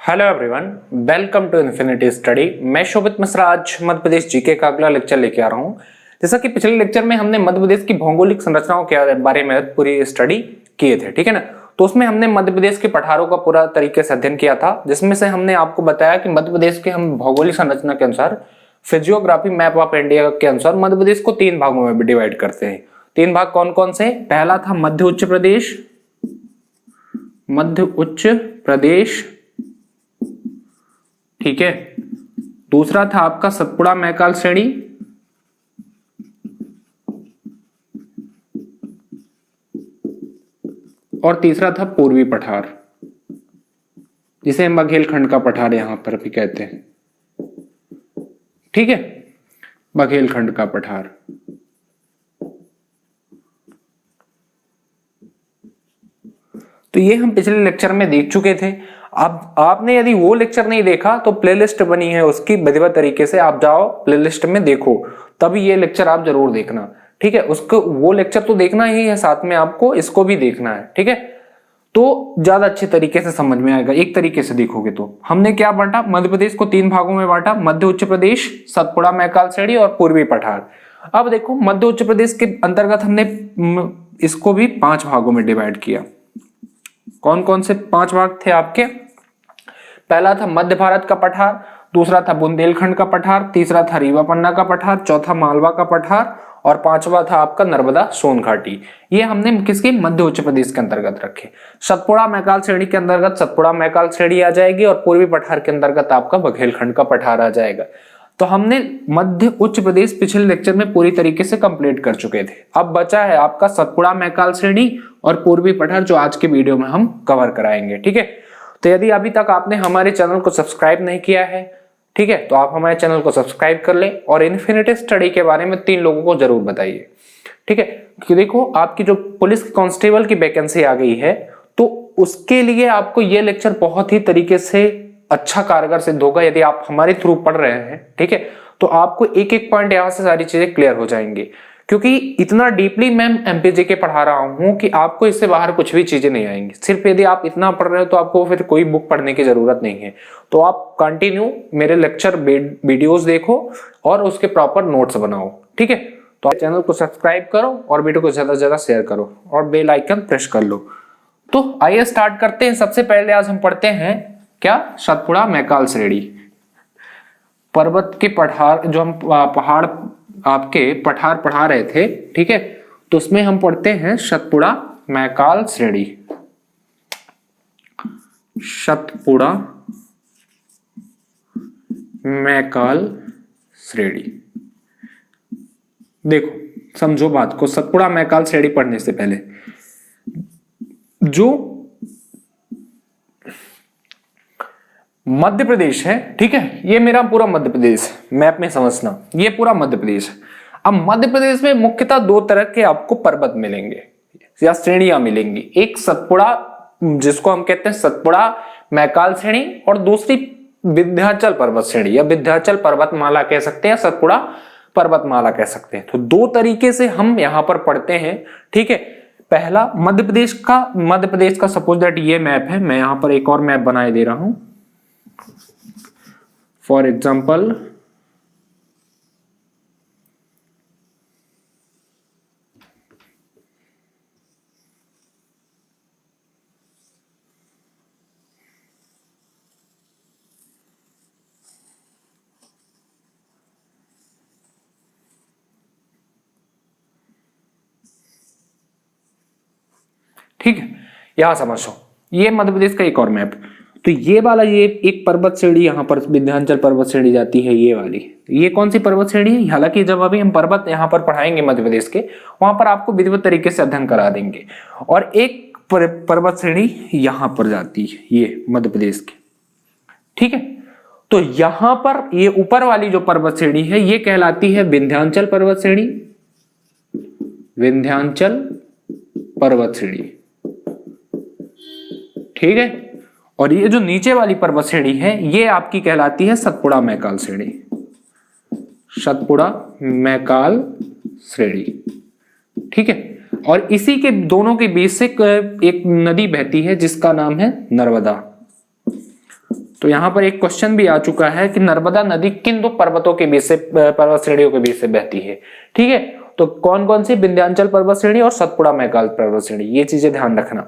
Hello everyone, welcome to Infinity Study. मैं शोभित मिश्रा आज Madhya Pradesh GK का अगला लेक्चर लेके आ रहा हूँ। जैसा कि पिछले लेक्चर में हमने मध्य प्रदेश की भौगोलिक संरचनाओं के बारे में पूरी स्टडी किए थे, ठीक है ना। तो उसमें हमने मध्य प्रदेश के पठारों का पूरा तरीके से अध्ययन किया था, जिसमें से हमने आपको बताया कि मध्य प्रदेश के हम भौगोलिक संरचना के अनुसार फिजियोग्राफी मैप ऑफ इंडिया के अनुसार मध्य प्रदेश को 3 भागों में डिवाइड करते हैं। 3 भाग कौन कौन से? पहला था मध्य उच्च प्रदेश, मध्य उच्च प्रदेश, ठीक है। दूसरा था आपका सतपुड़ा मैकाल श्रेणी, और तीसरा था पूर्वी पठार, जिसे हम बघेलखंड का पठार यहां पर भी कहते हैं, ठीक है, बघेलखंड का पठार। तो ये हम पिछले लेक्चर में देख चुके थे। अब आपने यदि वो लेक्चर नहीं देखा तो प्लेलिस्ट बनी है उसकी, विधिवत तरीके से आप जाओ प्लेलिस्ट में देखो, तभी ये लेक्चर आप जरूर देखना, ठीक है। उसको वो लेक्चर तो देखना ही है, साथ में आपको इसको भी देखना है, ठीक है। तो ज्यादा अच्छे तरीके से समझ में आएगा एक तरीके से देखोगे तो। हमने क्या बांटा? मध्य प्रदेश को 3 भागों में बांटा, मध्य उच्च प्रदेश, सतपुड़ा मैकाल श्रेणी और पूर्वी पठार। अब देखो मध्य उच्च प्रदेश के अंतर्गत हमने इसको भी 5 भागों में डिवाइड किया। कौन कौन से 5 भाग थे आपके? पहला था मध्य भारत का पठार, दूसरा था बुंदेलखंड का पठार, तीसरा था रीवा पन्ना का पठार, चौथा मालवा का पठार और 5वां था आपका नर्मदा सोन घाटी। ये हमने किसके? मध्य उच्च प्रदेश के अंतर्गत रखे। सतपुड़ा मैकाल श्रेणी के अंतर्गत सतपुड़ा मैकाल श्रेणी आ जाएगी और पूर्वी पठार के अंतर्गत आपका बघेलखंड का पठार आ जाएगा। तो हमने मध्य उच्च प्रदेश पिछले लेक्चर में पूरी तरीके से कंप्लीट कर चुके थे। अब बचा है आपका सतपुड़ा मैकाल श्रेणी और पूर्वी पठार, जो आज के वीडियो में हम कवर कराएंगे, ठीक है। तो यदि अभी तक आपने हमारे चैनल को सब्सक्राइब नहीं किया है, ठीक है, तो आप हमारे चैनल को सब्सक्राइब कर ले और इन्फिनिटी स्टडी के बारे में 3 लोगों को जरूर बताइए, ठीक है। कि देखो आपकी जो पुलिस कांस्टेबल की वैकेंसी आ गई है, तो उसके लिए आपको ये लेक्चर बहुत ही तरीके से अच्छा कारगर सिद्ध होगा। यदि आप हमारे थ्रू पढ़ रहे हैं, ठीक है, तो आपको एक एक पॉइंट यहां से सारी चीजें क्लियर हो जाएंगी, क्योंकि इतना डीपली मैं एमपीजे के पढ़ा रहा हूं कि आपको इससे बाहर कुछ भी चीजें नहीं आएंगी। सिर्फ यदि आप इतना पढ़ रहे हो तो आपको फिर कोई बुक पढ़ने की जरूरत नहीं है। तो आप कंटिन्यू मेरे लेक्चर वीडियोस देखो और उसके प्रॉपर नोट्स बनाओ, ठीक है। तो आप चैनल को सब्सक्राइब करो और वीडियो को ज्यादा से ज्यादा शेयर करो और बेल आइकन प्रेस कर लो। तो आइए स्टार्ट करते हैं। सबसे पहले आज हम पढ़ते हैं क्या? सतपुड़ा मैकाल श्रेणी, पर्वत के पठार, जो हम पहाड़ आपके पठार पढ़ा रहे थे, ठीक है। तो उसमें हम पढ़ते हैं सतपुड़ा मैकाल श्रेणी, सतपुड़ा मैकाल श्रेणी। देखो समझो बात को, सतपुड़ा मैकाल श्रेणी पढ़ने से पहले जो मध्य प्रदेश है, ठीक है, ये मेरा पूरा मध्य प्रदेश, मैप में समझना, ये पूरा मध्य प्रदेश है। अब मध्य प्रदेश में मुख्यतः 2 तरह के आपको पर्वत मिलेंगे या श्रेणियां मिलेंगी। एक सतपुड़ा, जिसको हम कहते हैं सतपुड़ा मैकाल श्रेणी, और दूसरी विंध्याचल पर्वत श्रेणी या विंध्याचल पर्वतमाला कह सकते हैं, सतपुड़ा पर्वतमाला कह सकते हैं। तो 2 तरीके से हम यहां पर पढ़ते हैं, ठीक है। पहला मध्य प्रदेश का सपोज दैट ये मैप है, मैं यहां पर एक और मैप बनाए दे रहा हूं। फॉर एग्जाम्पल ठीक है, यहां समझो, ये मध्य प्रदेश का एक और मैप। तो ये वाला, ये एक पर्वत श्रेणी यहां पर विंध्याचल पर्वत श्रेणी जाती है, ये वाली, ये कौन सी पर्वत श्रेणी है? हालांकि जब अभी हम पर्वत यहां पर पढ़ाएंगे मध्य प्रदेश के, वहां पर आपको विधिवत तरीके से अध्ययन करा देंगे। और एक पर्वत श्रेणी यहां पर जाती है, ये मध्य प्रदेश की, ठीक है। तो यहां पर ये ऊपर वाली जो पर्वत श्रेणी है, ये कहलाती है विंध्याचल पर्वत श्रेणी, विंध्याचल पर्वत श्रेणी, ठीक है। और ये जो नीचे वाली पर्वत श्रेणी है, ये आपकी कहलाती है सतपुड़ा मैकाल श्रेणी, सतपुड़ा मैकाल श्रेणी, ठीक है। और इसी के दोनों के बीच से एक नदी बहती है जिसका नाम है नर्मदा। तो यहाँ पर एक क्वेश्चन भी आ चुका है कि नर्मदा नदी किन दो पर्वतों के बीच से, पर्वत श्रेणियों के बीच से बहती है। ठीक है, तो कौन कौन सी, विंध्याचल पर्वत श्रेणी और सतपुड़ा मैकाल पर्वत श्रेणी, ये चीजें ध्यान रखना,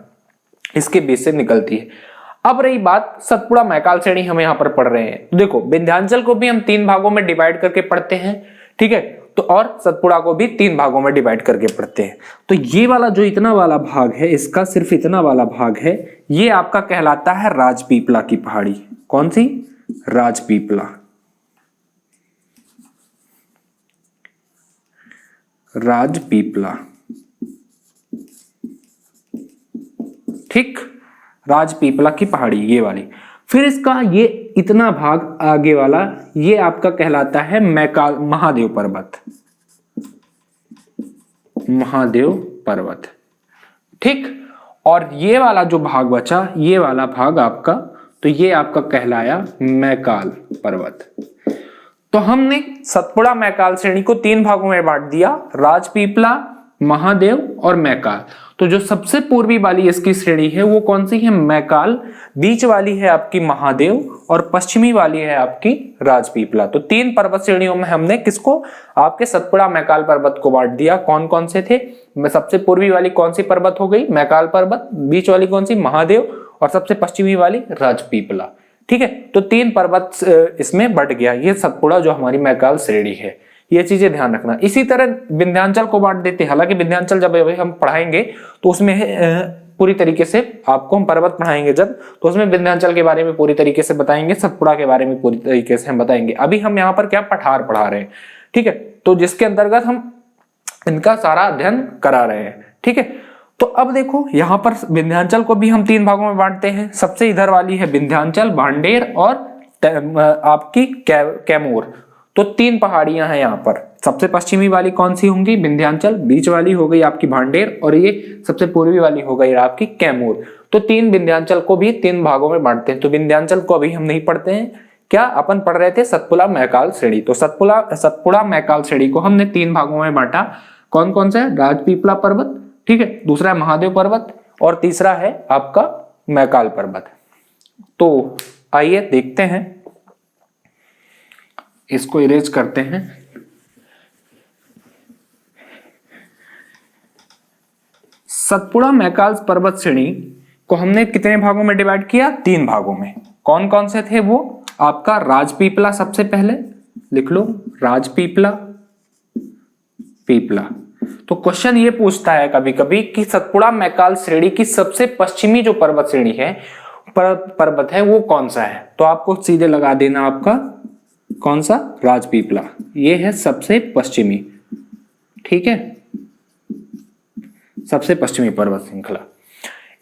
इसके बीच से निकलती है। अब रही बात सतपुड़ा मैकाल श्रेणी हम यहाँ पर पढ़ रहे हैं। तो देखो विंध्याचल को भी हम 3 भागों में डिवाइड करके पढ़ते हैं, ठीक है, तो और सतपुड़ा को भी 3 भागों में डिवाइड करके पढ़ते हैं। तो ये वाला जो इतना वाला भाग है, इसका सिर्फ इतना वाला भाग है, ये आपका कहलाता है राजपीपला की पहाड़ी। कौन सी? राजपीपला। राजपीपला, ठीक, राजपीपला की पहाड़ी ये वाली। फिर इसका ये इतना भाग आगे वाला, ये आपका कहलाता है मैकाल, महादेव पर्वत, महादेव पर्वत, ठीक। और ये वाला जो भाग बचा, ये वाला भाग आपका, तो ये आपका कहलाया मैकाल पर्वत। तो हमने सतपुड़ा मैकाल श्रेणी को 3 भागों में बांट दिया, राजपीपला, महादेव और मैकाल। तो जो सबसे पूर्वी वाली इसकी श्रेणी है वो कौन सी है? मैकाल। बीच वाली है आपकी महादेव और पश्चिमी वाली है आपकी राजपीपला। तो 3 पर्वत श्रेणियों में हमने किसको? आपके सतपुड़ा मैकाल पर्वत को बांट दिया। कौन कौन से थे? सबसे पूर्वी वाली कौन सी पर्वत हो गई? मैकाल पर्वत। बीच वाली कौन सी? महादेव। और सबसे पश्चिमी वाली राजपीपला। ठीक है, तो 3 पर्वत इसमें बढ़ गया। ये सतपुड़ा जो हमारी मैकाल श्रेणी है, ये चीजें ध्यान रखना। इसी तरह विंध्याचल को बांट देते हैं। हालांकि विंध्याचल जब हम पढ़ाएंगे तो उसमें पूरी तरीके से आपको हम पर्वत पढ़ाएंगे जब, तो उसमें विंध्याचल के बारे में पूरी तरीके से बताएंगे, सतपुड़ा के बारे में पूरी तरीके से हम बताएंगे। अभी हम यहाँ पर क्या पठार पढ़ा रहे हैं, ठीक है, तो जिसके अंतर्गत हम इनका सारा अध्ययन करा रहे हैं। ठीक है, तो अब देखो यहाँ पर विंध्याचल को भी हम 3 भागों में बांटते हैं। सबसे इधर वाली है विंध्याचल, भांडेर और आपकी कैमूर। तो 3 पहाड़ियां हैं यहाँ पर। सबसे पश्चिमी वाली कौन सी होंगी? विंध्याचल। बीच वाली हो गई आपकी भांडेर और ये सबसे पूर्वी वाली हो गई आपकी कैमूर। तो 3 विंध्याचल को भी 3 भागों में बांटते हैं। तो विंध्याचल को अभी हम नहीं पढ़ते हैं, क्या अपन पढ़ रहे थे? सतपुड़ा मैकाल श्रेणी। तो सतपुड़ा मैकाल श्रेणी को हमने 3 भागों में बांटा। कौन कौन सा है? राजपीपला पर्वत, ठीक है, दूसरा है महादेव पर्वत और तीसरा है आपका मैकाल पर्वत। तो आइए देखते हैं, इसको इरेज करते हैं। सतपुड़ा मैकाल पर्वत श्रेणी को हमने कितने भागों में डिवाइड किया? 3 भागों में। कौन कौन से थे वो? आपका राजपीपला, सबसे पहले लिख लो राजपीपला, पीपला। तो क्वेश्चन ये पूछता है कभी कभी कि सतपुड़ा मैकाल श्रेणी की सबसे पश्चिमी जो पर्वत श्रेणी है, पर्वत है, वो कौन सा है? तो आपको सीधे लगा देना आपका कौन सा? राजपीपला। ये है सबसे पश्चिमी, ठीक है, सबसे पश्चिमी पर्वत श्रृंखला।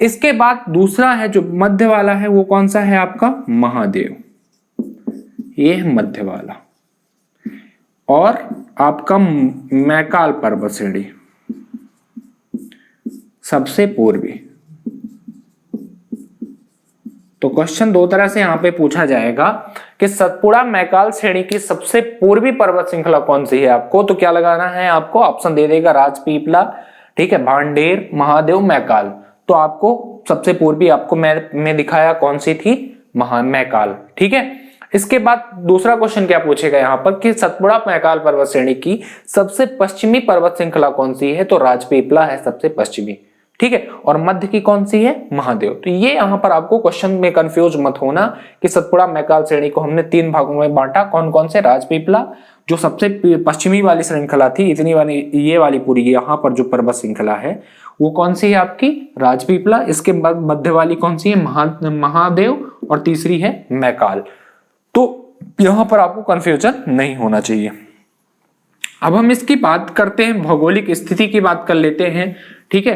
इसके बाद दूसरा है जो मध्य वाला है, वो कौन सा है आपका? महादेव। ये है मध्य वाला। और आपका मैकाल पर्वत श्रेणी सबसे पूर्वी। तो क्वेश्चन 2 तरह से यहां पे पूछा जाएगा कि सतपुड़ा मैकाल श्रेणी की सबसे पूर्वी पर्वत श्रृंखला कौन सी है आपको? तो क्या लगाना है आपको? ऑप्शन दे देगा राजपीपला, ठीक है, भांडेर, महादेव, मैकाल। तो आपको सबसे पूर्वी आपको मैं दिखाया कौन सी थी? मैकाल, ठीक है। इसके बाद दूसरा क्वेश्चन क्या पूछेगा यहाँ पर कि सतपुड़ा मैकाल पर्वत श्रेणी की सबसे पश्चिमी पर्वत श्रृंखला कौन सी है? तो राजपीपला है सबसे पश्चिमी, ठीक है, और मध्य की कौन सी है? महादेव। तो ये यहाँ पर आपको क्वेश्चन में कंफ्यूज मत होना कि सतपुड़ा मैकाल श्रेणी को हमने 3 भागों में बांटा। कौन कौन से? राजपीपला जो सबसे पश्चिमी वाली श्रृंखला थी, इतनी वाली, ये वाली पूरी यहाँ पर जो पर्वत श्रृंखला है वो कौन सी है आपकी? राजपीपला। इसके बाद मध्य वाली कौन सी है? महादेव। और तीसरी है मैकाल। तो यहां पर आपको कंफ्यूजन नहीं होना चाहिए। अब हम इसकी बात करते हैं, भौगोलिक स्थिति की बात कर लेते हैं, ठीक है।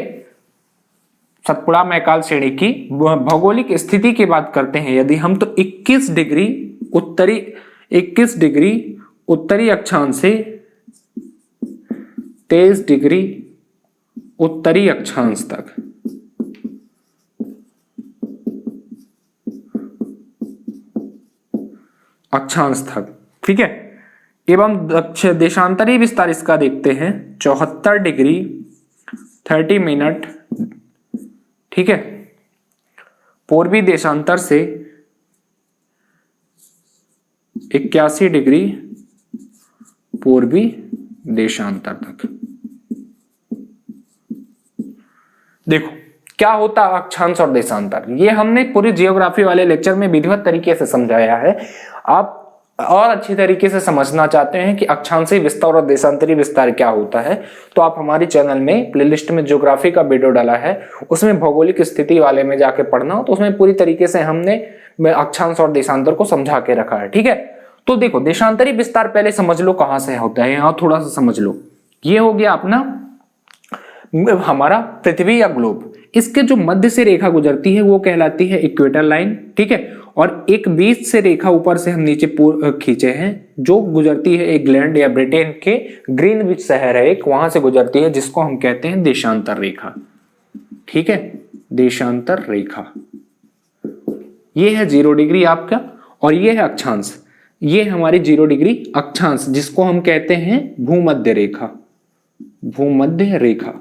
सतपुड़ा मैकाल श्रेणी की भौगोलिक स्थिति की बात करते हैं यदि हम, तो 21 डिग्री उत्तरी अक्षांश से 23 डिग्री उत्तरी अक्षांश तक, ठीक है, एवं देशांतरी विस्तार इसका देखते हैं 74 डिग्री 30 मिनट, ठीक है, पूर्वी देशांतर से 81 डिग्री पूर्वी देशांतर तक। देखो क्या होता है अक्षांश और देशांतर, ये हमने पूरी जियोग्राफी वाले लेक्चर में विधिवत तरीके से समझाया है। आप और अच्छी तरीके से समझना चाहते हैं कि अक्षांशीय विस्तार और देशांतरी विस्तार क्या होता है, तो आप हमारे चैनल में प्लेलिस्ट में ज्योग्राफी का वीडियो डाला है, उसमें भौगोलिक स्थिति वाले में जाके पढ़ना हो, तो उसमें पूरी तरीके से हमने अक्षांश और देशांतर को समझा के रखा है। ठीक है, तो देखो देशांतरी विस्तार पहले समझ लो कहां से होता है, यहां थोड़ा सा समझ लो। ये हो गया अपना हमारा पृथ्वी या ग्लोब, इसके जो मध्य से रेखा गुजरती है वो कहलाती है इक्वेटर लाइन। ठीक है, और एक बीच से रेखा ऊपर से हम नीचे खींचे हैं जो गुजरती है इंग्लैंड या ब्रिटेन के ग्रीनविच शहर है एक, वहां से गुजरती है, जिसको हम कहते हैं देशांतर रेखा। ठीक है, देशांतर रेखा ये है 0 डिग्री आपका, और ये है अक्षांश, ये हमारी 0 डिग्री अक्षांश जिसको हम कहते हैं भूमध्य रेखा। भूमध्य रेखा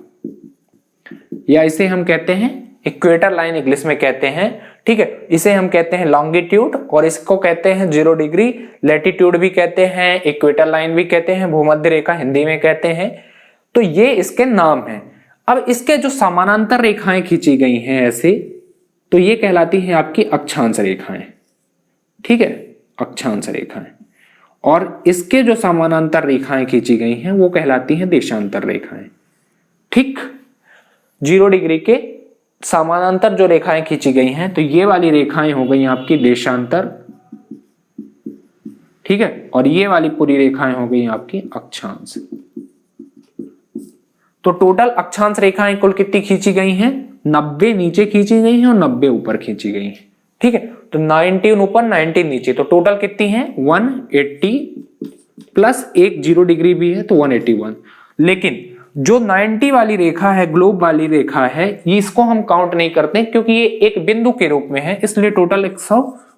या इसे हम कहते हैं इक्वेटर लाइन इंग्लिश में कहते हैं। ठीक है, इसे हम कहते हैं लॉन्गिट्यूड, और इसको कहते हैं 0 डिग्री लैटिट्यूड भी कहते हैं, इक्वेटर लाइन भी कहते हैं, भूमध्य रेखा हिंदी में कहते हैं। तो ये इसके नाम है। अब इसके जो समानांतर रेखाएं खींची गई हैं ऐसे, तो ये कहलाती हैं आपकी अक्षांश रेखाएं। ठीक है, अक्षांश रेखाएं, और इसके जो समानांतर रेखाएं खींची गई हैं वो कहलाती हैं देशांतर रेखाएं। ठीक, 0 डिग्री के समानांतर जो रेखाएं खींची गई हैं, तो ये वाली रेखाएं हो गई आपकी देशांतर। ठीक है, और ये वाली पूरी रेखाएं हो गई आपकी अक्षांश। तो टोटल अक्षांश रेखाएं कुल कितनी खींची गई हैं? 90 नीचे खींची गई हैं और 90 ऊपर खींची गई हैं। ठीक है, तो 19 ऊपर 19 नीचे, तो टोटल कितनी है 180 प्लस एक 0 डिग्री भी है तो 181। लेकिन जो 90 वाली रेखा है, ग्लोब वाली रेखा है, ये इसको हम काउंट नहीं करते क्योंकि ये एक बिंदु के रूप में है, इसलिए टोटल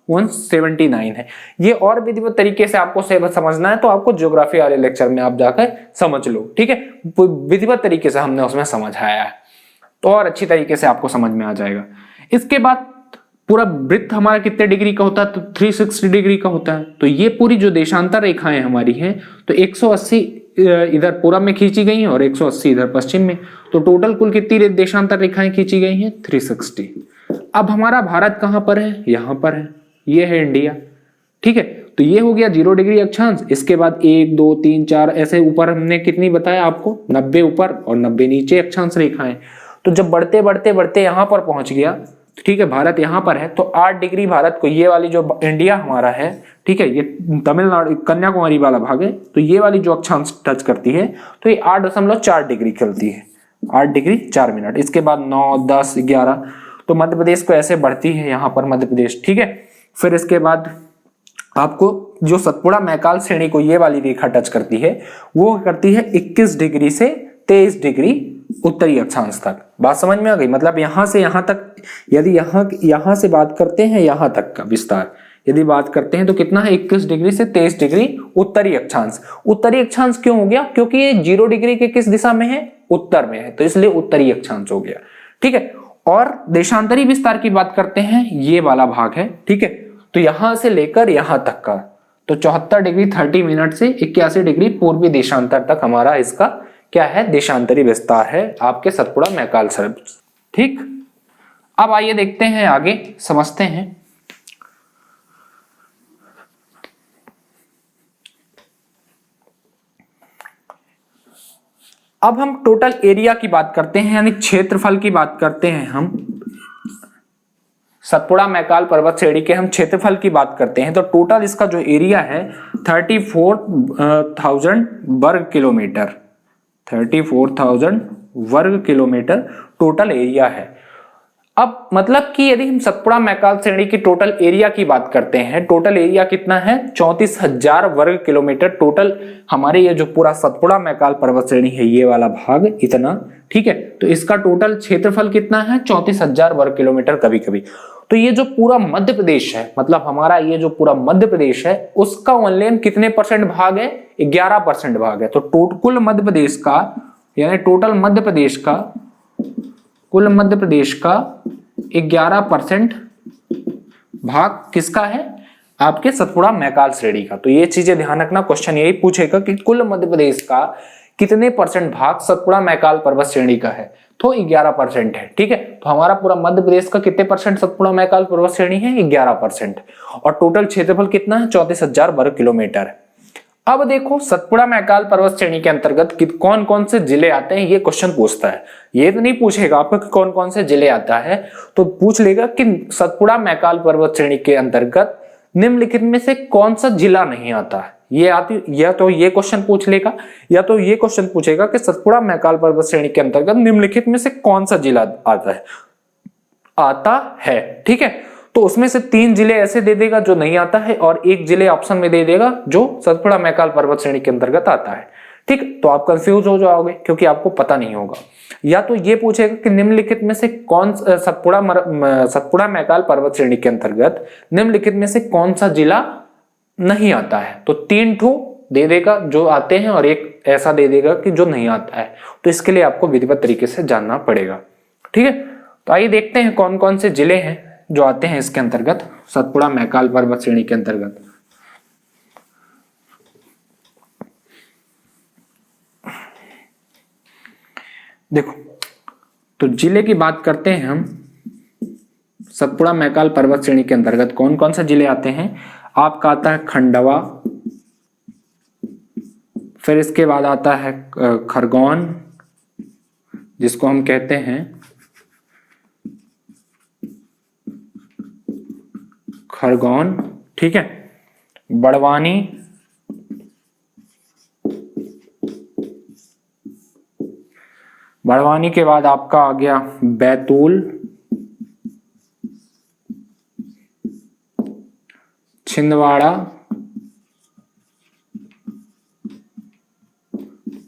179 है। ये और विधिवत तरीके से आपको समझना है तो आपको ज्योग्राफी वाले लेक्चर में आप जाकर समझ लो। ठीक है, विधिवत तरीके से हमने उसमें समझाया है, तो और अच्छी तरीके से आपको समझ में आ जाएगा। इसके बाद पूरा वृत्त हमारा कितने डिग्री का होता है? तो 360 डिग्री का होता है। तो ये पूरी जो देशांतर रेखाएं हमारी हैं, तो 180 इधर पूरब में खींची गई हैं और 180 इधर पश्चिम में, तो टोटल कुल कितनी देशांतर रेखाएं खींची गई हैं? 360। अब हमारा भारत कहां पर है? यहां पर है, ये है इंडिया। ठीक है, तो ये हो गया 0 डिग्री अक्षांश। इसके बाद 1 2 3 4 ऐसे ऊपर हमने कितनी बताया आपको? 90 ऊपर और 90 नीचे अक्षांश रेखाएं। तो जब बढ़ते बढ़ते बढ़ते यहां पर पहुंच गया, ठीक है, भारत यहां पर है, तो 8 डिग्री भारत को, ये वाली जो इंडिया हमारा है, ठीक है, ये तमिलनाडु कन्याकुमारी वाला भाग है, तो ये वाली जो अक्षांश टच करती है तो ये 8.4 डिग्री चलती है, 8 डिग्री 4 मिनट। इसके बाद 9 10 11, तो मध्य प्रदेश को ऐसे बढ़ती है यहाँ पर मध्य प्रदेश। ठीक है, फिर इसके बाद आपको जो सतपुड़ा मैकाल श्रेणी को ये वाली रेखा टच करती है, वो करती है 21 डिग्री से 23 डिग्री उत्तरी अक्षांश तक। बात समझ में आ गई? मतलब यहां से यहां तक, यदि यहां से बात करते हैं यहां तक का विस्तार यदि बात करते हैं तो कितना है? 21 डिग्री से 23 डिग्री उत्तरी अक्षांश। उत्तरी अक्षांश क्यों हो गया? क्योंकि ये 0 डिग्री के किस दिशा में है? उत्तर में है, तो इसलिए उत्तरी अक्षांश हो गया। ठीक है, और देशांतरी विस्तार की बात करते हैं, ये वाला भाग है। ठीक है, तो यहां से लेकर यहां तक का, तो 74 डिग्री 30 मिनट से 81 डिग्री पूर्वी देशांतर तक हमारा इसका क्या है? देशांतरी विस्तार है आपके सतपुड़ा मैकाल सर्प। ठीक, अब आइए देखते हैं आगे, समझते हैं। अब हम टोटल एरिया की बात करते हैं, यानी क्षेत्रफल की बात करते हैं। हम सतपुड़ा मैकाल पर्वत श्रेणी के हम क्षेत्रफल की बात करते हैं, तो टोटल इसका जो एरिया है 34,000 वर्ग किलोमीटर, 34,000 वर्ग किलोमीटर टोटल एरिया है। अब मतलब कि यदि हम सतपुड़ा मैकाल श्रेणी की टोटल एरिया की बात करते हैं, टोटल एरिया कितना है? 34,000 वर्ग किलोमीटर टोटल हमारे ये जो पूरा सतपुड़ा मैकाल पर्वत श्रेणी है, ये वाला भाग इतना। ठीक है, तो इसका टोटल क्षेत्रफल कितना है? 34,000 वर्ग किलोमीटर। कभी कभी तो ये जो पूरा मध्य प्रदेश है, मतलब हमारा ये जो पूरा मध्य प्रदेश है, उसका ओनली कितने परसेंट भाग है? 11% भाग है। तो कुल मध्य प्रदेश का, यानी टोटल मध्य प्रदेश का, कुल मध्य प्रदेश का 11% भाग किसका है? आपके सतपुड़ा मैकाल श्रेणी का। तो ये चीजें ध्यान रखना, क्वेश्चन यही पूछेगा कि कुल मध्य प्रदेश का कितने परसेंट भाग सतपुड़ा मैकाल पर्वत श्रेणी का है, तो 11% है। ठीक है, तो हमारा पूरा मध्य प्रदेश का कितने परसेंट सतपुड़ा मैकाल पर्वत श्रेणी है, 11%। और टोटल क्षेत्रफल कितना है, 34,000 वर्ग किलोमीटर है। अब देखो सतपुड़ा मैकाल पर्वत श्रेणी के अंतर्गत कौन कौन से जिले आते हैं, ये क्वेश्चन पूछता है। ये तो नहीं पूछेगा आपको कि कौन कौन से जिले आता है, तो पूछ लेगा कि सतपुड़ा मैकाल पर्वत श्रेणी के अंतर्गत निम्नलिखित में से कौन सा जिला नहीं आता है। या तो ये क्वेश्चन पूछ लेगा, या तो ये क्वेश्चन पूछेगा कि सतपुड़ा मैकाल पर्वत श्रेणी के अंतर्गत निम्नलिखित में से कौन सा जिला आता है। ठीक है, तो उसमें से 3 जिले ऐसे दे देगा जो नहीं आता है, और 1 जिले ऑप्शन में दे देगा जो सतपुड़ा मैकाल पर्वत श्रेणी के अंतर्गत आता है। ठीक, तो आप कंफ्यूज हो जाओगे क्योंकि आपको पता नहीं होगा। या तो ये पूछेगा कि निम्नलिखित में से कौन सतपुड़ा मैकाल पर्वत श्रेणी के अंतर्गत निम्नलिखित में से कौन सा जिला नहीं आता है, तो 3 ठो दे देगा जो आते हैं और 1 ऐसा दे देगा कि जो नहीं आता है। तो इसके लिए आपको विधिवत तरीके से जानना पड़ेगा। ठीक है, तो आइए देखते हैं कौन कौन से जिले हैं जो आते हैं इसके अंतर्गत, सतपुड़ा मैकाल पर्वत श्रेणी के अंतर्गत। देखो, तो जिले की बात करते हैं हम, सतपुड़ा मैकाल पर्वत श्रेणी के अंतर्गत कौन कौन से जिले आते हैं। आपका आता है खंडवा, फिर इसके बाद आता है खरगोन, जिसको हम कहते हैं खरगोन। ठीक है, बड़वानी, बड़वानी के बाद आपका आ गया बैतूल, छिंदवाड़ा,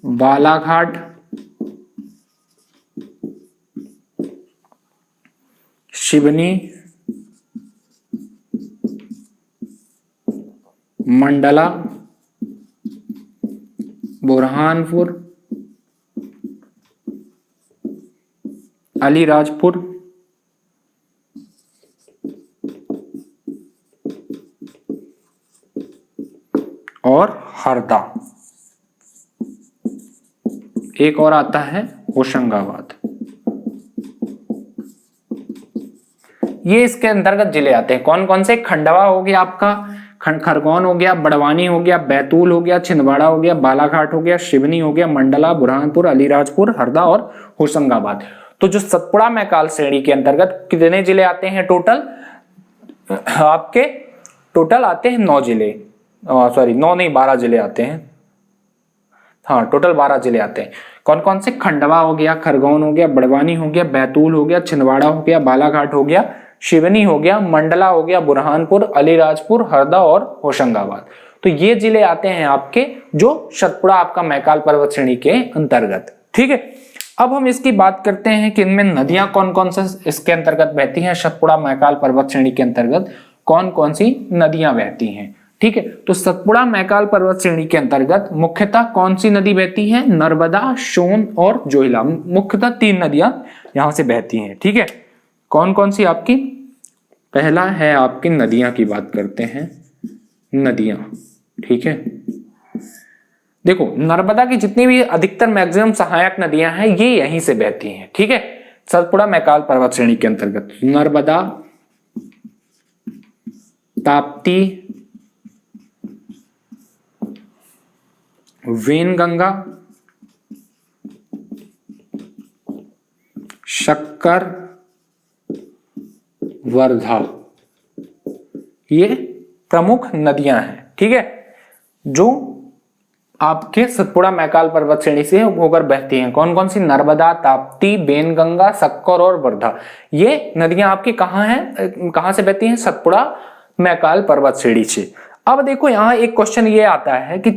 बालाघाट, शिवनी, मंडला, बुरहानपुर, अलीराजपुर, और हरदा। एक और आता है होशंगाबाद। ये इसके अंतर्गत जिले आते हैं। कौन कौन से, खंडवा हो गया आपका, खरगोन हो गया, बड़वानी हो गया, बैतूल हो गया, छिंदवाड़ा हो गया, बालाघाट हो गया, शिवनी हो गया, मंडला, बुरहानपुर, अलीराजपुर, हरदा और होशंगाबाद। तो जो सतपुड़ा मैकाल श्रेणी के अंतर्गत कितने जिले आते हैं टोटल, आपके टोटल आते हैं 9 जिले, सॉरी 9 नहीं 12 जिले आते हैं। हाँ, टोटल 12 जिले आते हैं। कौन कौन से, खंडवा हो गया, खरगोन हो गया, बड़वानी हो गया, बैतूल हो गया, छिंदवाड़ा हो गया, बालाघाट हो गया, शिवनी हो गया, मंडला हो गया, बुरहानपुर, अलीराजपुर, हरदा और होशंगाबाद। तो ये जिले आते हैं आपके जो सतपुड़ा आपका मैकाल पर्वत श्रेणी के अंतर्गत। ठीक है, अब हम इसकी बात करते हैं कि इनमें नदियां कौन कौन से इसके अंतर्गत बहती हैं। सतपुड़ा मैकाल पर्वत श्रेणी के अंतर्गत कौन कौन सी नदियां बहती हैं। ठीक है, तो सतपुड़ा मैकाल पर्वत श्रेणी के अंतर्गत मुख्यतः कौन सी नदी बहती है, नर्मदा, सोन और जोहिला। मुख्यतः 3 नदियां यहां से बहती हैं। ठीक है, कौन कौन सी आपकी, पहला है आपकी नदियां की बात करते हैं, नदियां। ठीक है, देखो नर्मदा की जितनी भी अधिकतर मैक्सिमम सहायक नदियां हैं ये यहीं से बहती हैं। ठीक है, सतपुड़ा मैकाल पर्वत श्रेणी के अंतर्गत नर्मदा, ताप्ती, वेनगंगा, शक्कर, वर्धा, ये प्रमुख नदियां हैं। ठीक है, जो आपके सतपुड़ा मैकाल पर्वत श्रेणी से होकर बहती हैं। कौन कौन सी, नर्मदा, ताप्ती, वेनगंगा, शक्कर और वर्धा। ये नदियां आपकी कहाँ हैं, कहाँ से बहती हैं, सतपुड़ा मैकाल पर्वत श्रेणी से। अब देखो यहाँ एक क्वेश्चन ये आता है कि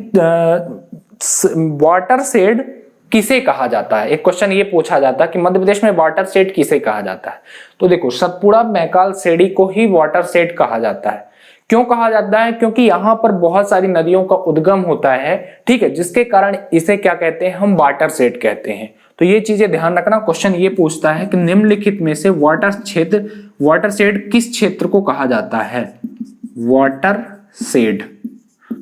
वाटर शेड किसे कहा जाता है। एक क्वेश्चन ये पूछा जाता है कि मध्य प्रदेश में वाटर शेड किसे कहा जाता है। तो देखो सतपुड़ा मैकाल श्रेणी को ही वाटर शेड कहा जाता है। क्यों कहा जाता है, क्योंकि यहाँ पर बहुत सारी नदियों का उद्गम होता है। ठीक है, जिसके कारण इसे क्या कहते हैं, हम वाटर शेड कहते हैं। तो ये चीजें ध्यान रखना। क्वेश्चन ये पूछता है कि निम्नलिखित में से वाटर शेड किस क्षेत्र को कहा जाता है। Water shade.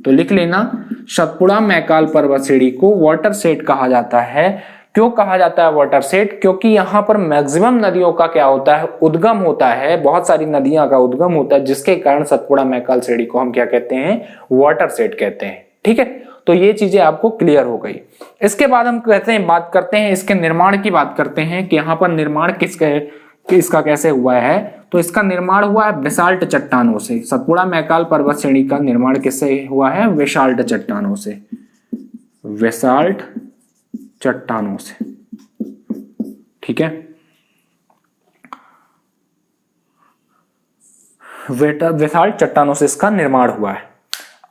तो लिख लेना, सतपुड़ा मैकाल पर्वत श्रेणी को वाटर शेड कहा जाता है। क्यों कहा जाता है वाटर शेड? क्योंकि यहाँ पर मैक्सिमम नदियों का क्या होता है, उद्गम होता है, बहुत सारी नदियों का उद्गम होता है, जिसके कारण सतपुड़ा मैकाल श्रेणी को हम क्या कहते हैं, वाटर शेड कहते हैं। ठीक है, तो ये चीजें आपको क्लियर हो गई। इसके बाद हम कहते हैं, बात करते हैं इसके निर्माण की, बात करते हैं कि यहाँ पर निर्माण इसका कैसे हुआ है। तो इसका निर्माण हुआ है बेसाल्ट चट्टानों से। सतपुड़ा मैकाल पर्वत श्रेणी का निर्माण किससे हुआ है? बेसाल्ट चट्टानों से, बेसाल्ट चट्टानों से। ठीक है, बेसाल्ट चट्टानों से इसका निर्माण हुआ है।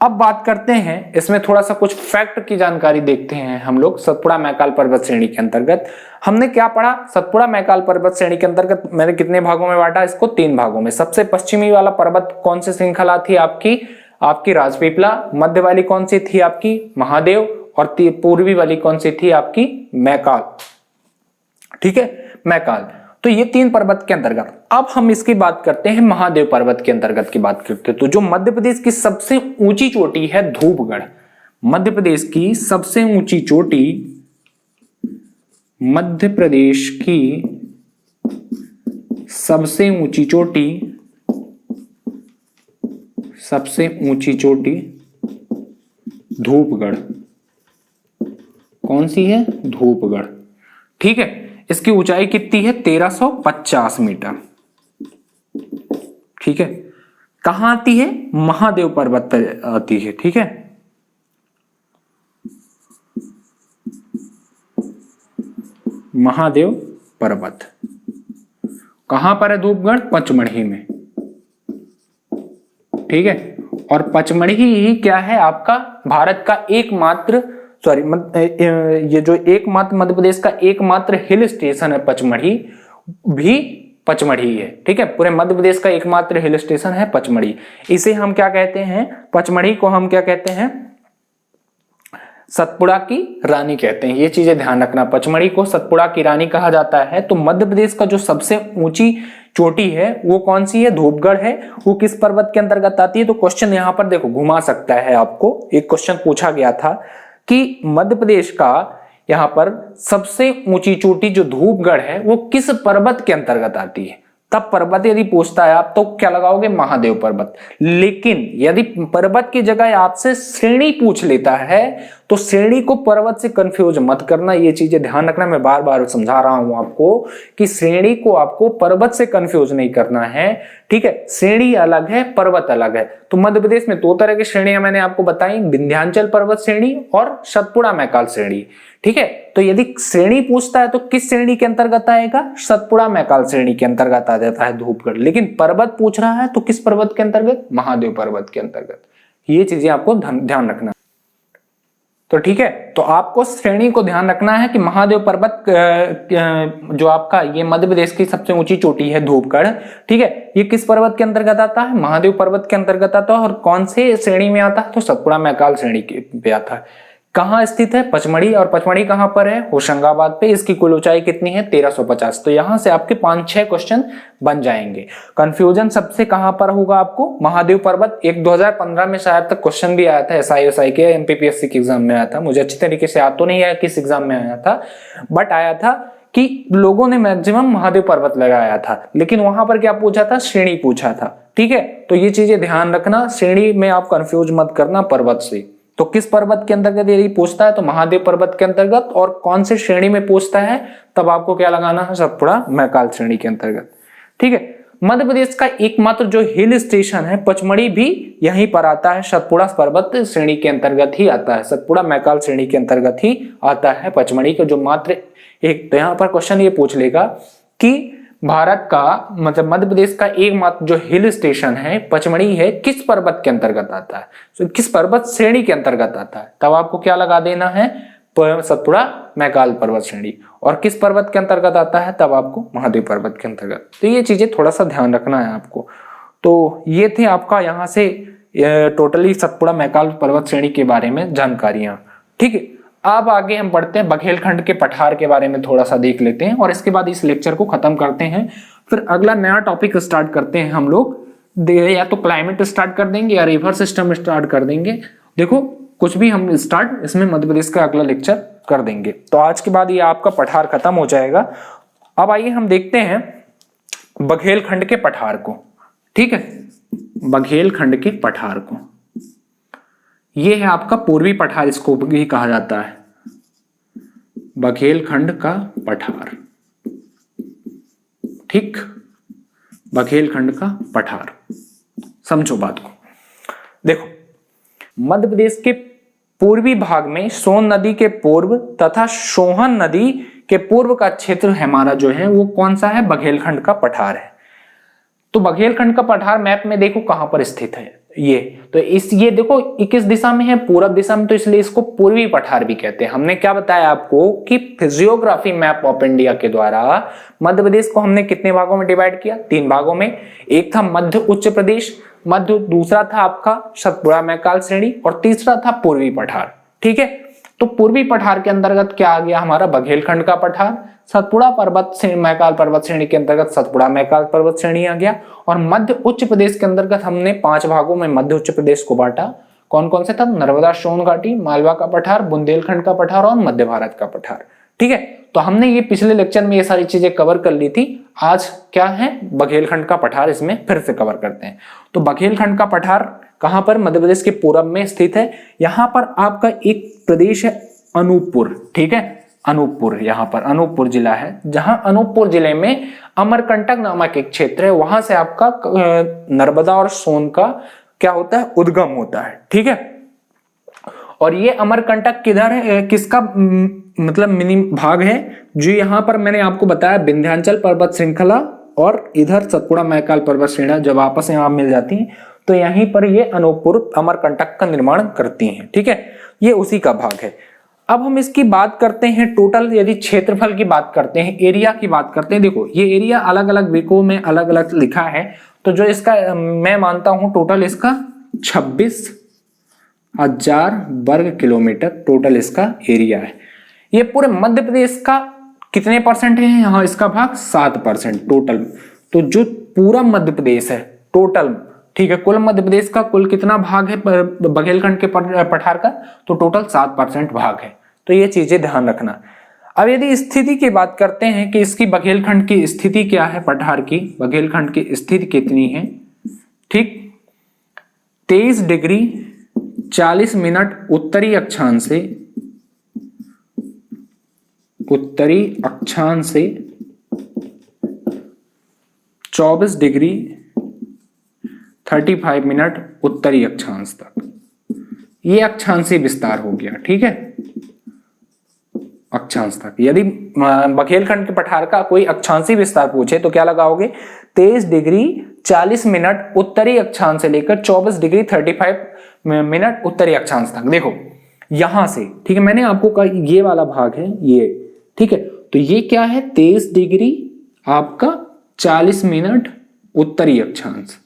अब बात करते हैं इसमें थोड़ा सा कुछ फैक्ट की जानकारी देखते हैं हम लोग। सतपुड़ा मैकाल पर्वत श्रेणी के अंतर्गत हमने क्या पढ़ा? सतपुड़ा मैकाल पर्वत श्रेणी के अंतर्गत मैंने कितने भागों में बांटा इसको? 3 भागों में। सबसे पश्चिमी वाला पर्वत कौन सी श्रृंखला थी आपकी राजपीपला। मध्य वाली कौन सी थी आपकी? महादेव। और पूर्वी वाली कौन सी थी आपकी? मैकाल। ठीक है, मैकाल। तो ये 3 पर्वत के अंतर्गत। अब हम इसकी बात करते हैं महादेव पर्वत के अंतर्गत की बात करते हैं। तो जो मध्य प्रदेश की सबसे ऊंची चोटी है धूपगढ़, मध्य प्रदेश की सबसे ऊंची चोटी, मध्य प्रदेश की सबसे ऊंची चोटी, सबसे ऊंची चोटी धूपगढ़। कौन सी है? धूपगढ़। ठीक है, इसकी ऊंचाई कितनी है? 1350 मीटर। ठीक है, कहां आती है? महादेव पर्वत पर आती है। ठीक है, महादेव पर्वत कहां पर है? धूपगढ़, पचमढ़ी में। ठीक है, और पचमढ़ी ही क्या है आपका? भारत का एकमात्र, ये जो एकमात्र मध्य प्रदेश का एकमात्र हिल स्टेशन है पचमढ़ी, भी पचमढ़ी है। ठीक है, पूरे मध्य प्रदेश का एकमात्र हिल स्टेशन है पचमढ़ी। इसे हम क्या कहते हैं? पचमढ़ी को हम क्या कहते हैं? सतपुड़ा की रानी कहते हैं। ये चीजें ध्यान रखना, पचमढ़ी को सतपुड़ा की रानी कहा जाता है। तो मध्य प्रदेश का जो सबसे ऊंची चोटी है वो कौन सी है? धूपगढ़ है। वो किस पर्वत के अंतर्गत आती है? तो क्वेश्चन यहाँ पर देखो घुमा सकता है आपको। एक क्वेश्चन पूछा गया था कि मध्य प्रदेश का यहां पर सबसे ऊंची चोटी जो धूपगढ़ है वो किस पर्वत के अंतर्गत आती है। तब पर्वत यदि पूछता है आप तो क्या लगाओगे? महादेव पर्वत। लेकिन यदि पर्वत की जगह आपसे श्रेणी पूछ लेता है तो श्रेणी को पर्वत से कंफ्यूज मत करना। ये चीजें ध्यान रखना, मैं बार बार समझा रहा हूं आपको कि श्रेणी को आपको पर्वत से कंफ्यूज नहीं करना है। ठीक है, श्रेणी अलग है, पर्वत अलग है। तो मध्य प्रदेश में 2 तरह की श्रेणियां मैंने आपको बताई, विंध्याचल पर्वत श्रेणी और सतपुड़ा मैकाल श्रेणी। ठीक है, तो यदि श्रेणी पूछता है तो किस श्रेणी के अंतर्गत आएगा? सतपुड़ा मैकाल श्रेणी के अंतर्गत आ जाता है धूपगढ़। लेकिन पर्वत पूछ रहा है तो किस पर्वत के अंतर्गत? महादेव पर्वत के अंतर्गत। ये चीजें आपको ध्यान रखना। तो ठीक है, तो आपको श्रेणी को ध्यान रखना है कि महादेव पर्वत जो आपका ये मध्य प्रदेश की सबसे ऊंची चोटी है धूपगढ़। ठीक है, ये किस पर्वत के अंतर्गत आता है? महादेव पर्वत के अंतर्गत आता है। और कौन से श्रेणी में आता है? तो सतपुड़ा मैकाल श्रेणी पे आता है। कहाँ स्थित है? पचमढ़ी। और पचमढ़ी कहाँ पर है? होशंगाबाद पे। इसकी कुल ऊंचाई कितनी है? 1350। तो यहां से आपके 5-6 क्वेश्चन बन जाएंगे। कंफ्यूजन सबसे कहां पर होगा आपको? महादेव पर्वत। एक 2015 में शायद तक क्वेश्चन भी आया था SI के MPPSC के एग्जाम में आया था। मुझे अच्छी तरीके से याद तो नहीं आया किस एग्जाम में आया था, बट आया था कि लोगों ने मैक्सिमम महादेव पर्वत लगाया था। लेकिन वहां पर क्या पूछा था? श्रेणी पूछा था। ठीक है, तो ये चीजें ध्यान रखना, श्रेणी में आप कंफ्यूज मत करना पर्वत से। तो किस पर्वत के अंतर्गत यदि पूछता है तो महादेव पर्वत के अंतर्गत। और कौन से श्रेणी में पूछता है तब आपको क्या लगाना है? सतपुड़ा मैकाल श्रेणी के अंतर्गत। ठीक है, मध्य प्रदेश का एकमात्र जो हिल स्टेशन है पचमढ़ी भी यहीं पर आता है, सतपुड़ा पर्वत श्रेणी के अंतर्गत ही आता है, सतपुड़ा मैकाल श्रेणी के अंतर्गत ही आता है पचमढ़ी का जो मात्र एक। तो यहाँ पर क्वेश्चन ये पूछ लेगा कि भारत का मतलब मध्य प्रदेश का एकमात्र जो हिल स्टेशन है पचमढ़ी है, किस पर्वत के अंतर्गत आता है? तो किस पर्वत श्रेणी के अंतर्गत आता है? तब आपको क्या लगा देना है? सतपुड़ा मैकाल पर्वत श्रेणी। और किस पर्वत के अंतर्गत आता है? तब आपको महादेव पर्वत के अंतर्गत। तो ये चीजें थोड़ा सा ध्यान रखना है आपको। तो ये थे आपका यहाँ से टोटली सतपुड़ा मैकाल पर्वत श्रेणी के बारे में जानकारियां। ठीक है, अब आगे हम बढ़ते हैं बघेलखंड के पठार के बारे में थोड़ा सा देख लेते हैं और इसके बाद इस लेक्चर को खत्म करते हैं। फिर अगला नया टॉपिक स्टार्ट करते हैं हम लोग या तो क्लाइमेट स्टार्ट कर देंगे या रिवर सिस्टम स्टार्ट कर देंगे। देखो कुछ भी हम स्टार्ट इसमें मध्य प्रदेश का अगला लेक्चर कर देंगे। तो आज के बाद ये आपका पठार खत्म हो जाएगा। अब आइए हम देखते हैं बघेलखंड के पठार को। ठीक है, बघेलखंड के पठार को, ये है आपका पूर्वी पठार, इसको भी कहा जाता है बघेलखंड का पठार। ठीक, बघेलखंड का पठार, समझो बात को। देखो मध्य प्रदेश के पूर्वी भाग में सोन नदी के पूर्व तथा सोहन नदी के पूर्व का क्षेत्र हमारा जो है वो कौन सा है, बघेलखंड का पठार है। तो बघेलखंड का पठार मैप में देखो कहां पर स्थित है, ये तो ये देखो 21 दिशा में है, पूरब दिशा में, तो इसलिए इसको पूर्वी पठार भी कहते हैं। हमने क्या बताया आपको कि फिजियोग्राफी मैप ऑफ इंडिया के द्वारा मध्य प्रदेश को हमने कितने भागों में डिवाइड किया, 3 भागों में। एक था मध्य उच्च प्रदेश, मध्य, दूसरा था आपका सतपुड़ा मैकाल श्रेणी और तीसरा था पूर्वी पठार। ठीक है, तो पूर्वी पठार के अंतर्गत क्या आ गया हमारा, बघेलखंड का पठार। सतपुड़ा पर्वत श्रेणी, मैकाल पर्वत श्रेणी के अंतर्गत सतपुड़ा मैकाल पर्वत श्रेणी आ गया। और मध्य उच्च प्रदेश के अंतर्गत हमने 5 भागों में मध्य उच्च प्रदेश को बांटा। कौन कौन से था, नर्मदा सोन घाटी, मालवा का पठार, बुंदेलखंड का पठार और मध्य भारत का पठार। ठीक है, तो हमने ये पिछले लेक्चर में ये सारी चीजें कवर कर ली थी। आज क्या है, बघेलखंड का पठार इसमें फिर से कवर करते हैं। तो बघेलखंड का पठार कहां पर, मध्य प्रदेश के पूरब में स्थित है। यहां पर आपका एक प्रदेश है अनूपपुर। ठीक है, अनूपपुर, यहाँ पर अनूपपुर जिला है, जहां अनूपपुर जिले में अमरकंटक नामक एक क्षेत्र है, वहां से आपका नर्मदा और सोन का क्या होता है, उद्गम होता है। ठीक है, और ये अमरकंटक किधर है, किसका मतलब मिनी भाग है, जो यहाँ पर मैंने आपको बताया विंध्याचल पर्वत श्रृंखला और इधर सतपुड़ा मैकाल पर्वत श्रेणी जब आपस में मिल जाती हैं तो यहीं पर ये अनूपपुर अमरकंटक का निर्माण करती हैं। ठीक है, ये उसी का भाग है। अब हम इसकी बात करते हैं टोटल, यदि क्षेत्रफल की बात करते हैं, एरिया की बात करते हैं। देखो ये एरिया अलग अलग विको में अलग अलग लिखा है, तो जो इसका मैं मानता हूं टोटल इसका 26,000 वर्ग किलोमीटर टोटल इसका एरिया है। ये पूरे मध्य प्रदेश का कितने परसेंट है, यहाँ इसका भाग 7% टोटल। तो जो पूरा मध्य प्रदेश है टोटल, ठीक है, कुल मध्य प्रदेश का कुल कितना भाग है बघेलखंड के पठार का, तो टोटल 7% भाग है। तो ये चीजें ध्यान रखना। अब यदि स्थिति की बात करते हैं कि इसकी बघेलखंड की स्थिति क्या है, पठार की बघेलखंड की स्थिति कितनी है, ठीक 23 डिग्री 40 मिनट उत्तरी अक्षांश से 24 डिग्री 35 मिनट उत्तरी अक्षांश तक, ये अक्षांशीय विस्तार हो गया। ठीक है, अक्षांश तक। यदि बघेलखंड के पठार का कोई अक्षांशीय विस्तार पूछे तो क्या लगाओगे, 23 डिग्री 40 मिनट उत्तरी अक्षांश से लेकर 24 डिग्री 35 मिनट उत्तरी अक्षांश तक। देखो यहां से, ठीक है, मैंने आपको कहा ये वाला भाग है ये, ठीक है, तो ये क्या है 23 डिग्री आपका 40 मिनट उत्तरी अक्षांश,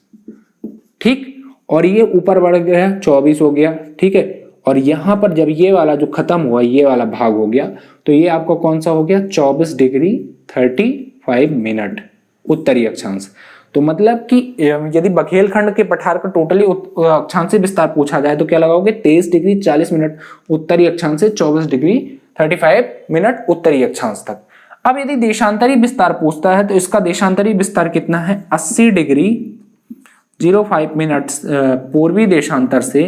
ठीक, और ये ऊपर बढ़ गया 24 हो गया। ठीक है, और यहां पर जब ये वाला जो खत्म हुआ ये वाला भाग हो गया तो ये आपका कौन सा हो गया 24 डिग्री 35 मिनट उत्तरी अक्षांश। तो मतलब कि यदि बघेलखंड के पठार का टोटली अक्षांशीय विस्तार पूछा जाए तो क्या लगाओगे 23 डिग्री 40 मिनट उत्तरी अक्षांश से 24 डिग्री 35 मिनट उत्तरी अक्षांश तक। अब यदि देशांतरी विस्तार पूछता है तो इसका देशांतरी विस्तार कितना है 80 डिग्री 05 मिनट पूर्वी देशांतर से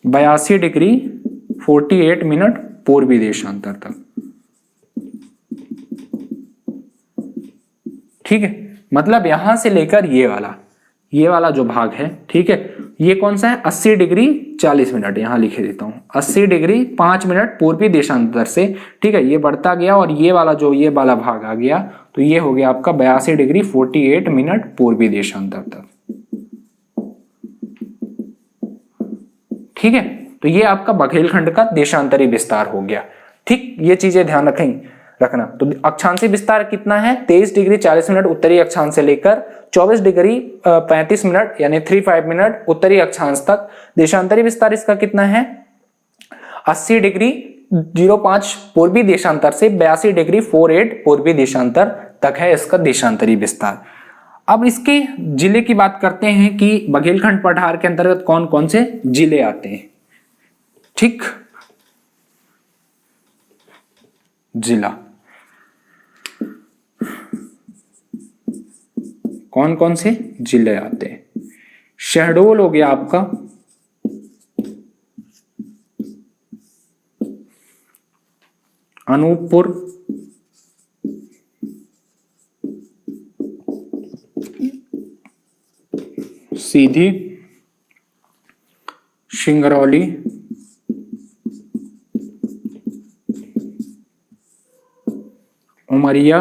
82 डिग्री 48 मिनट पूर्वी देशांतर तक। ठीक है, मतलब यहां से लेकर ये वाला जो भाग है, ठीक है, ये कौन सा है 80 डिग्री 40 मिनट, यहां लिखे देता हूं 80 डिग्री 5 मिनट पूर्वी देशांतर से, ठीक है, ये बढ़ता गया और ये वाला भाग आ गया तो ये हो गया आपका 82 डिग्री 48 मिनट पूर्वी देशांतर तक। ठीक है, तो ये आपका बघेलखंड का देशांतरी विस्तार हो गया। ठीक, ये चीजें ध्यान रखना। तो अक्षांशीय विस्तार कितना है 23 डिग्री 40 मिनट उत्तरी अक्षांश से लेकर 24 डिग्री 35 मिनट यानी 35 मिनट उत्तरी अक्षांश तक। देशांतरी विस्तार इसका कितना है 80 डिग्री 0.05 पूर्वी देशांतर से 82°48 पूर्वी देशांतर तक है इसका देशांतरी विस्तार। अब इसके जिले की बात करते हैं कि बघेलखंड पठार के अंतर्गत कौन कौन से जिले आते हैं। ठीक, जिला कौन कौन से जिले आते हैं। शहडोल हो गया आपका, अनूपपुर, सीधी, सिंगरौली, उमरिया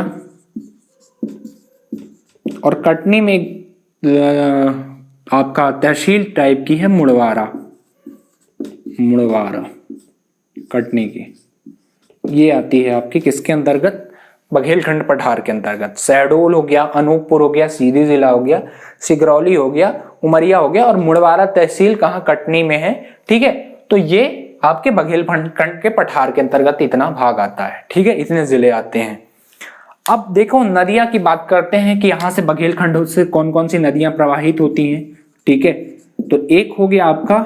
और कटनी में आपका तहसील टाइप की है मुड़वारा, मुड़वारा कटनी की, ये आती है आपकी किसके अंतर्गत, बघेलखंड पठार के अंतर्गत। शहडोल हो गया, अनूपपुर हो गया, सीधी जिला हो गया, सिगरौली हो गया, उमरिया हो गया और मुड़वारा तहसील कहाँ, कटनी में है। ठीक है, तो ये आपके बघेलखंड के पठार के अंतर्गत इतना भाग आता है। ठीक है, इतने जिले आते हैं। अब देखो नदियां की बात करते हैं कि यहां से बघेलखंड से कौन कौन सी नदियां प्रवाहित होती हैं। ठीक है, तो एक हो गया आपका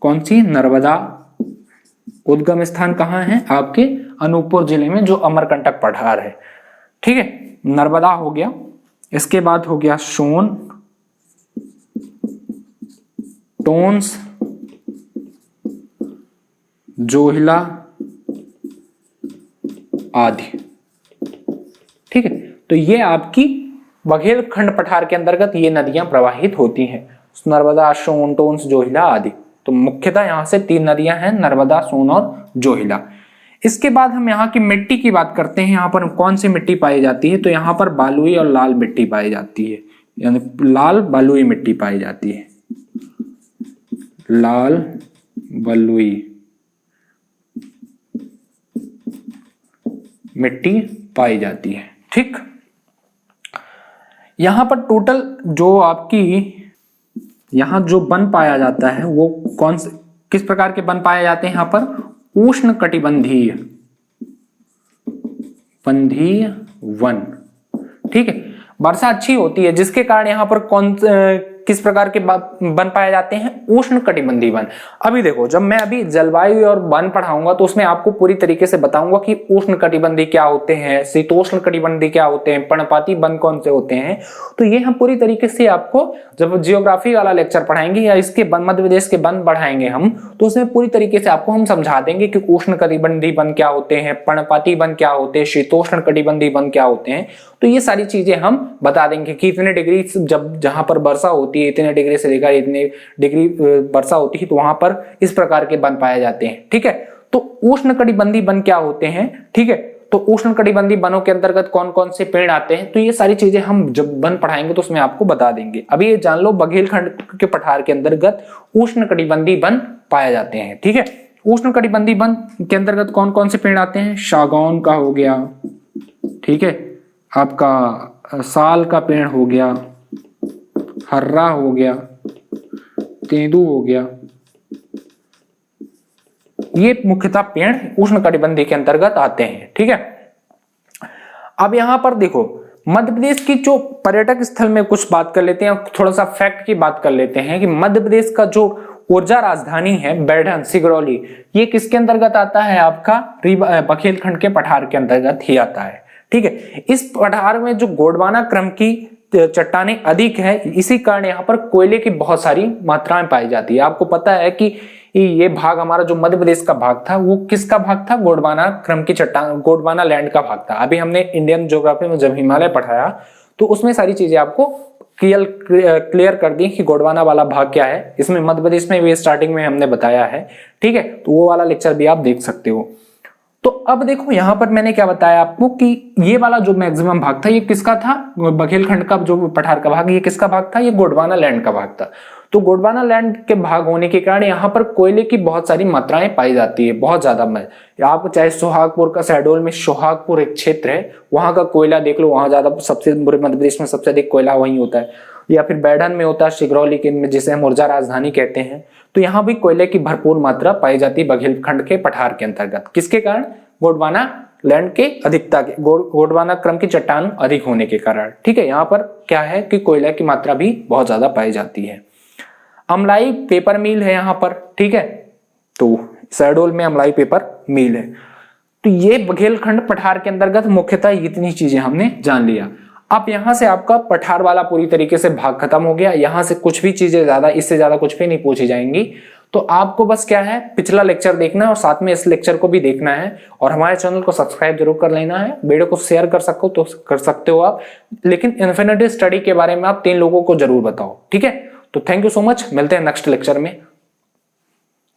कौन सी, नर्मदा, उद्गम स्थान कहाँ है आपके अनूपपुर जिले में जो अमरकंटक पठार है। ठीक है, नर्मदा हो गया, इसके बाद हो गया सोन, टोंस, जोहिला आदि। ठीक है, तो ये आपकी बघेलखंड पठार के अंतर्गत ये नदियां प्रवाहित होती हैं, नर्मदा, सोन, टोंस, जोहिला आदि। तो मुख्यतः यहां से 3 नदियां हैं, नर्मदा, सोन और जोहिला। इसके बाद हम यहाँ की मिट्टी की बात करते हैं। यहाँ पर कौन सी मिट्टी पाई जाती है, तो यहाँ पर बालुई और लाल मिट्टी पाई जाती है, यानी लाल बलुई मिट्टी पाई जाती है, लाल बलुई मिट्टी पाई जाती है। ठीक, यहां पर टोटल जो आपकी यहां जो वन पाया जाता है वो कौन से, किस प्रकार के वन पाए जाते हैं यहाँ पर, उष्ण कटिबंधीय वन। ठीक है, वर्षा अच्छी होती है जिसके कारण यहाँ पर किस प्रकार के वन पाए जाते हैं, उष्ण कटिबंधीय वन। अभी देखो, जब मैं अभी जलवायु और वन पढ़ाऊंगा तो उसमें आपको पूरी तरीके से बताऊंगा कि उष्ण कटिबंधीय क्या होते हैं, शीतोष्ण कटिबंधीय क्या होते हैं, पर्णपाती वन कौन से होते हैं। तो ये हम पूरी तरीके से आपको जब जियोग्राफी वाला लेक्चर पढ़ाएंगे या इसके मध्य प्रदेश के वन पढ़ाएंगे हम, तो उसमें पूरी तरीके से आपको हम समझा देंगे कि उष्ण कटिबंधीय वन क्या होते हैं, पर्णपाती वन क्या होते हैं, शीतोष्ण कटिबंधीय वन क्या होते हैं। तो ये सारी चीजें हम बता देंगे कि इतने डिग्री जब जहां पर वर्षा होती है, इतने डिग्री से लेकर इतने डिग्री वर्षा होती है, तो वहां पर इस प्रकार के वन पाए जाते हैं। ठीक है, तो उष्ण कटिबंधीय वन क्या होते हैं। ठीक है, तो उष्ण कटिबंधीय वनों के अंतर्गत कौन कौन से पेड़ आते हैं, तो ये सारी चीजें हम जब वन पढ़ाएंगे तो उसमें आपको बता देंगे। अभी ये जान लो, बघेलखंड के पठार के अंतर्गत उष्ण कटिबंधीय वन पाए जाते हैं। ठीक है, उष्ण कटिबंधीय वन के अंतर्गत कौन कौन से पेड़ आते हैं, सागौन का हो गया, ठीक है, आपका साल का पेड़ हो गया, हर्रा हो गया, तेंदू हो गया, ये मुख्यतः पेड़ उष्ण कटिबंधीय के अंतर्गत आते हैं। ठीक है, अब यहां पर देखो मध्य प्रदेश की जो पर्यटक स्थल में कुछ बात कर लेते हैं, थोड़ा सा फैक्ट की बात कर लेते हैं कि मध्य प्रदेश का जो ऊर्जा राजधानी है बैढ़न, सिगरौली, ये किसके अंतर्गत आता है, आपका बघेलखंड के पठार के अंतर्गत ही आता है। ठीक है, इस पठार में जो गोंडवाना क्रम की चट्टानें अधिक है, इसी कारण यहाँ पर कोयले की बहुत सारी मात्राएं पाई जाती है। आपको पता है कि ये भाग हमारा जो मध्य प्रदेश का भाग था वो किसका भाग था, गोंडवाना क्रम की चट्टान, गोंडवाना लैंड का भाग था। अभी हमने इंडियन ज्योग्राफी में जब हिमालय पढ़ाया तो उसमें सारी चीजें आपको क्लियर कर दी कि गोंडवाना वाला भाग क्या है। इसमें मध्य प्रदेश में भी स्टार्टिंग में हमने बताया है। ठीक है, तो वो वाला लेक्चर भी आप देख सकते हो। तो अब देखो यहां पर मैंने क्या बताया आपको कि ये वाला जो मैक्सिमम भाग था ये किसका था, बघेलखंड का जो पठार का भाग, ये किसका भाग था, ये गोंडवाना लैंड का भाग था। तो गोंडवाना लैंड के भाग होने के कारण यहाँ पर कोयले की बहुत सारी मात्राएं पाई जाती है, बहुत ज्यादा। आप चाहे सोहागपुर का शहडोल में सोहागपुर एक क्षेत्र है, वहां का कोयला देख लो, वहां ज्यादा सबसे पूरे मध्य प्रदेश में सबसे अधिक कोयला वहीं होता है। या फिर बैढ़न में होता है, सिगरौली के जिसे हम ऊर्जा राजधानी कहते हैं। तो यहाँ भी कोयले की भरपूर मात्रा पाई जाती है बघेलखंड के पठार के अंतर्गत। किसके कारण? गोंडवाना लैंड के अधिकता के, गोंडवाना क्रम की चट्टान अधिक होने के कारण। ठीक है, यहाँ पर क्या है कि कोयला की मात्रा भी बहुत ज्यादा पाई जाती है। अमलाई पेपर मिल है यहाँ पर। ठीक है, तो शहडोल में अमलाई पेपर मिल है। तो ये बघेलखंड पठार के अंतर्गत मुख्यतः इतनी चीजें हमने जान लिया। अब यहां से आपका पठार वाला पूरी तरीके से भाग खत्म हो गया। यहां से कुछ भी चीजें ज्यादा, इससे ज्यादा कुछ भी नहीं पूछी जाएंगी। तो आपको बस क्या है, पिछला लेक्चर देखना है और साथ में इस लेक्चर को भी देखना है, और हमारे चैनल को सब्सक्राइब जरूर कर लेना है। वीडियो को शेयर कर सको तो कर सकते हो आप, लेकिन इन्फिनिटी स्टडी के बारे में आप 3 लोगों को जरूर बताओ। ठीक है, तो थैंक यू सो मच, मिलते हैं नेक्स्ट लेक्चर में।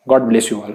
God bless you all.